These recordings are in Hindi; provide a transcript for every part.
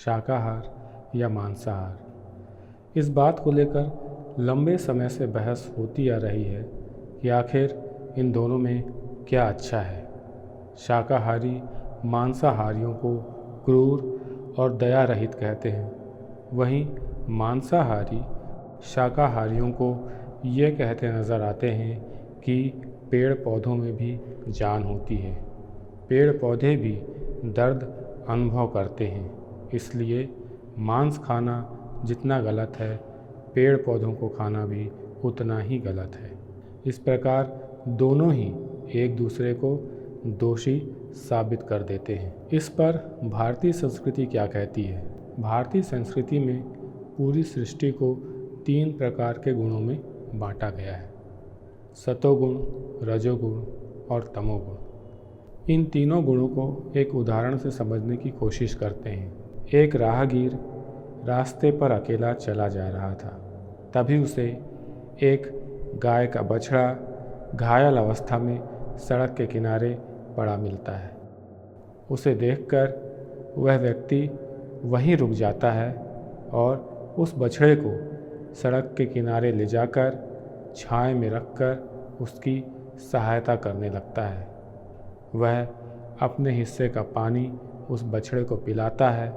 शाकाहार या मांसाहार। इस बात को लेकर लंबे समय से बहस होती आ रही है कि आखिर इन दोनों में क्या अच्छा है। शाकाहारी मांसाहारियों को क्रूर और दया रहित कहते हैं, वहीं मांसाहारी शाकाहारियों को ये कहते नज़र आते हैं कि पेड़ पौधों में भी जान होती है, पेड़ पौधे भी दर्द अनुभव करते हैं, इसलिए मांस खाना जितना गलत है, पेड़ पौधों को खाना भी उतना ही गलत है। इस प्रकार दोनों ही एक दूसरे को दोषी साबित कर देते हैं। इस पर भारतीय संस्कृति क्या कहती है? भारतीय संस्कृति में पूरी सृष्टि को 3 प्रकार के गुणों में बांटा गया है: सतोगुण, रजोगुण और तमोगुण। इन तीनों गुणों को एक उदाहरण से समझने की कोशिश करते हैं। एक राहगीर रास्ते पर अकेला चला जा रहा था, तभी उसे एक गाय का बछड़ा घायल अवस्था में सड़क के किनारे पड़ा मिलता है। उसे देखकर वह व्यक्ति वहीं रुक जाता है और उस बछड़े को सड़क के किनारे ले जाकर छाया में रखकर उसकी सहायता करने लगता है। वह अपने हिस्से का पानी उस बछड़े को पिलाता है,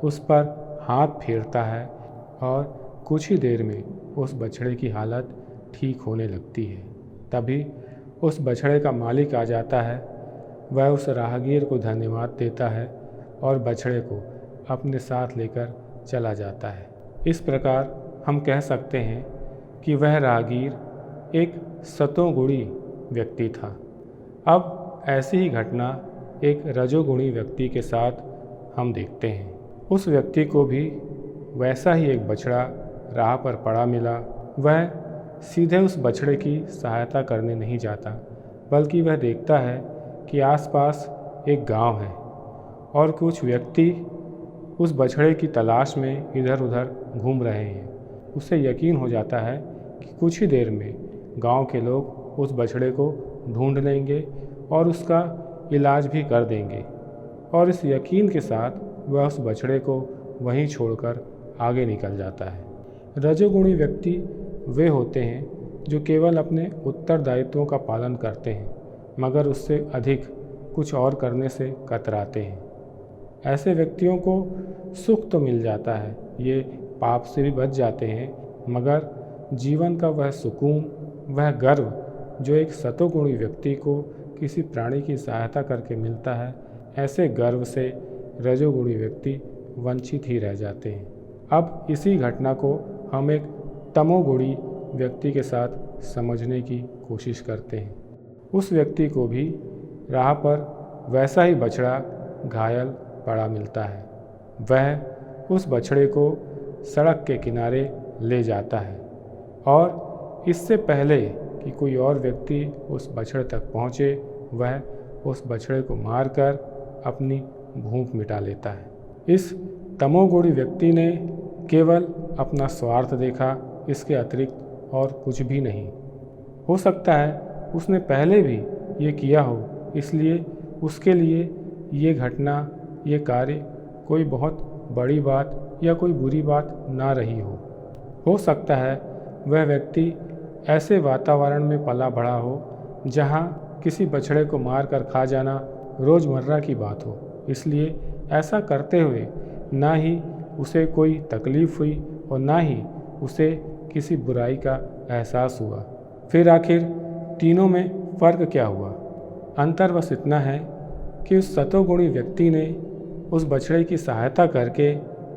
उस पर हाथ फेरता है और कुछ ही देर में उस बछड़े की हालत ठीक होने लगती है। तभी उस बछड़े का मालिक आ जाता है। वह उस राहगीर को धन्यवाद देता है और बछड़े को अपने साथ लेकर चला जाता है। इस प्रकार हम कह सकते हैं कि वह राहगीर एक सतोगुणी व्यक्ति था। अब ऐसी ही घटना एक रजोगुणी व्यक्ति के साथ हम देखते हैं। उस व्यक्ति को भी वैसा ही एक बछड़ा राह पर पड़ा मिला। वह सीधे उस बछड़े की सहायता करने नहीं जाता, बल्कि वह देखता है कि आसपास एक गांव है और कुछ व्यक्ति उस बछड़े की तलाश में इधर उधर घूम रहे हैं। उसे यकीन हो जाता है कि कुछ ही देर में गांव के लोग उस बछड़े को ढूंढ लेंगे और उसका इलाज भी कर देंगे, और इस यकीन के साथ वह उस बछड़े को वहीं छोड़कर आगे निकल जाता है। रजोगुणी व्यक्ति वे होते हैं जो केवल अपने उत्तरदायित्वों का पालन करते हैं, मगर उससे अधिक कुछ और करने से कतराते हैं। ऐसे व्यक्तियों को सुख तो मिल जाता है, ये पाप से भी बच जाते हैं, मगर जीवन का वह सुकून, वह गर्व जो एक सतोगुणी व्यक्ति को किसी प्राणी की सहायता करके मिलता है, ऐसे गर्व से रजोगुणी व्यक्ति वंचित ही रह जाते हैं। अब इसी घटना को हम एक तमोगुणी व्यक्ति के साथ समझने की कोशिश करते हैं। उस व्यक्ति को भी राह पर वैसा ही बछड़ा घायल पड़ा मिलता है। वह उस बछड़े को सड़क के किनारे ले जाता है और इससे पहले कि कोई और व्यक्ति उस बछड़े तक पहुँचे, वह उस बछड़े को मारकर अपनी भूख मिटा लेता है। इस तमोगुणी व्यक्ति ने केवल अपना स्वार्थ देखा, इसके अतिरिक्त और कुछ भी नहीं। हो सकता है उसने पहले भी ये किया हो, इसलिए उसके लिए ये घटना, ये कार्य कोई बहुत बड़ी बात या कोई बुरी बात ना रही हो सकता है वह व्यक्ति ऐसे वातावरण में पला बढ़ा हो जहाँ किसी बछड़े को मार कर खा जाना रोज़मर्रा की बात हो, इसलिए ऐसा करते हुए ना ही उसे कोई तकलीफ़ हुई और ना ही उसे किसी बुराई का एहसास हुआ। फिर आखिर तीनों में फ़र्क क्या हुआ? अंतर बस इतना है कि उस सतोगुणी व्यक्ति ने उस बछड़े की सहायता करके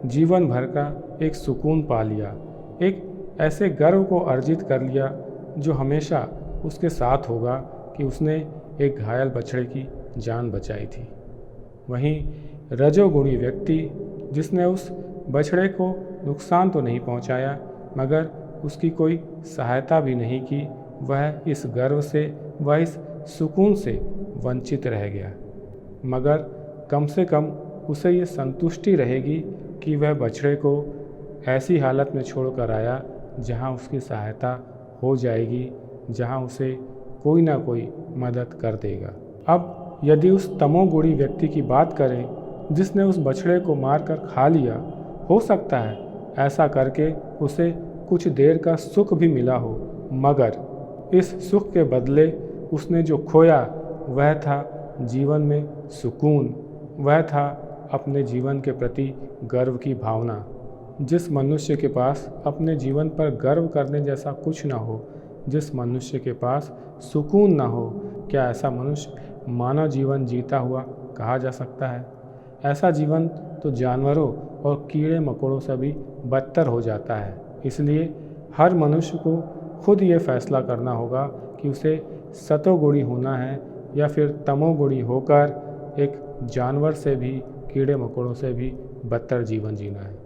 जीवन भर का एक सुकून पा लिया, एक ऐसे गर्व को अर्जित कर लिया जो हमेशा उसके साथ होगा कि उसने एक घायल बछड़े की जान बचाई थी। वहीं रजोगुणी व्यक्ति, जिसने उस बछड़े को नुकसान तो नहीं पहुंचाया, मगर उसकी कोई सहायता भी नहीं की, वह इस गर्व से, वह इस सुकून से वंचित रह गया। मगर कम से कम उसे ये संतुष्टि रहेगी कि वह बछड़े को ऐसी हालत में छोड़कर आया जहां उसकी सहायता हो जाएगी, जहां उसे कोई ना कोई मदद कर देगा। अब यदि उस तमोगुणी व्यक्ति की बात करें जिसने उस बछड़े को मारकर खा लिया। हो सकता है ऐसा करके उसे कुछ देर का सुख भी मिला हो, मगर इस सुख के बदले उसने जो खोया वह था जीवन में सुकून, वह था अपने जीवन के प्रति गर्व की भावना। जिस मनुष्य के पास अपने जीवन पर गर्व करने जैसा कुछ ना हो, जिस मनुष्य के पास सुकून ना हो, क्या ऐसा मनुष्य मानव जीवन जीता हुआ कहा जा सकता है? ऐसा जीवन तो जानवरों और कीड़े मकोड़ों से भी बदतर हो जाता है। इसलिए हर मनुष्य को खुद ये फैसला करना होगा कि उसे सतोगुणी होना है या फिर तमोगुणी होकर एक जानवर से भी, कीड़े मकोड़ों से भी बदतर जीवन जीना है।